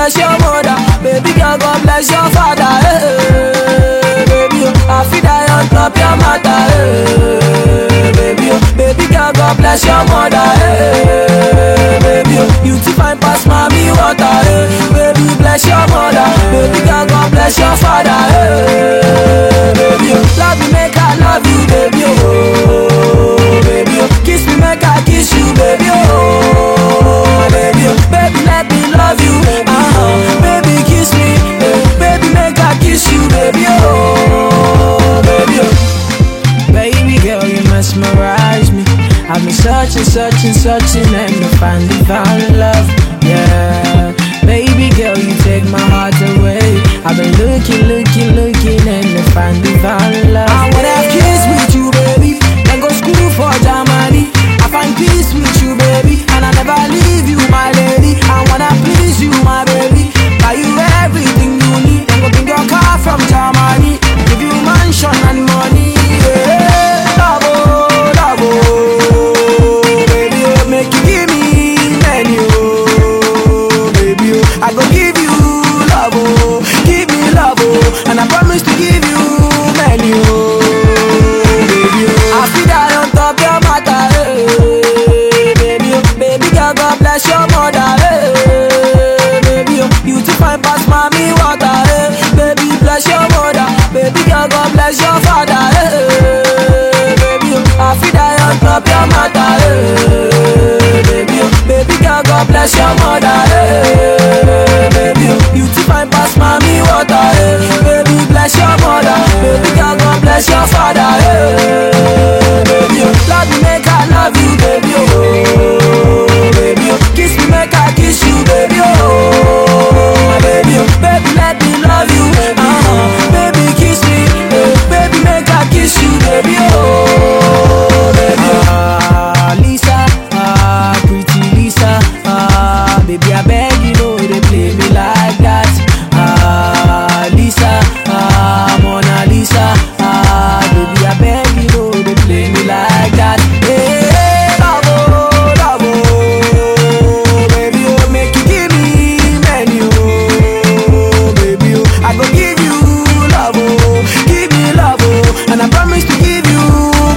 bless your mother. Baby girl, God bless your father. Baby, I feel die on top your matter. Baby girl, God bless your mother. Baby, you too fine pass mommy water. Baby, bless your mother. Baby girl, God bless your father. Baby, love me, make I love you, baby. Oh, baby, kiss me, make I kiss you, baby. Oh, baby, baby, let me love you. Baby, kiss me, baby, make I kiss you, baby. Oh, baby, baby girl, you mesmerize me. I've been searching, and to find divine love. Yeah, baby girl, you take my heart away. I've been looking, and to find divine love. I wanna have kids with you, baby, and go school for Germany. I find peace with you, baby, and I never leave you, my lady. I wanna please you, my baby, buy you everything you need, and go bring your car from Germany, give you mansion and money. Yeah, love, oh, love, oh, baby, oh, make you give me menu, oh, baby, oh, I go give you love, oh, give me love, oh, and I promise to give you menu, oh, baby, oh. I feel that on top your matter, baby, oh, baby girl, God bless your mother, baby, oh, you too fine pass mommy water, baby, bless your mother, baby girl, God bless your father, baby, oh, I feel that on top your matter, baby, oh, baby girl, God bless your mother, baby, oh, you too fine pass mommy water, baby, bless your mother, baby girl, God bless your father, baby, oh, love me, make I love you, baby, oh, baby, oh, kiss me, make I kiss you, baby, oh, baby, oh, baby, let me love you, baby, kiss me, baby, make I kiss you, baby, oh, baby, Lisa, pretty Lisa, baby, I beg you, know they play me like that, Lisa, Mona Lisa, baby, I beg you, know they play me like that. Hey, love, oh, baby, oh, make you give me menu, oh, baby, oh, I go give you love, oh, give me love, oh, and I promise to give you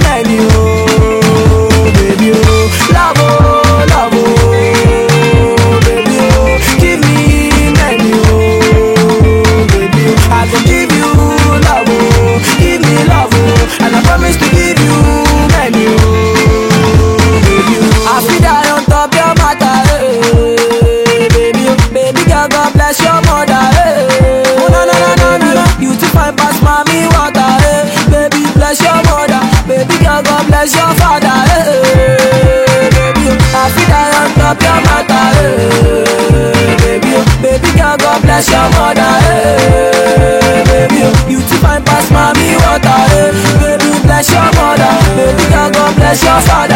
menu, oh, baby, oh, love, baby, oh, give me menu, oh, baby, oh, I go give you love, oh, give me love, oh, and I promise to give you menu, oh, baby, oh. I feel that on top your matter, baby, oh, baby girl, God bless your mother, oh, no, you too fine pass mommy water, baby, bless your mother, baby girl, God bless your father, baby, oh, I feel that on top your matter, baby, oh, baby girl, God bless your mother, baby, oh, you too fine pass mommy water, baby, bless your mother, baby girl, God bless your father.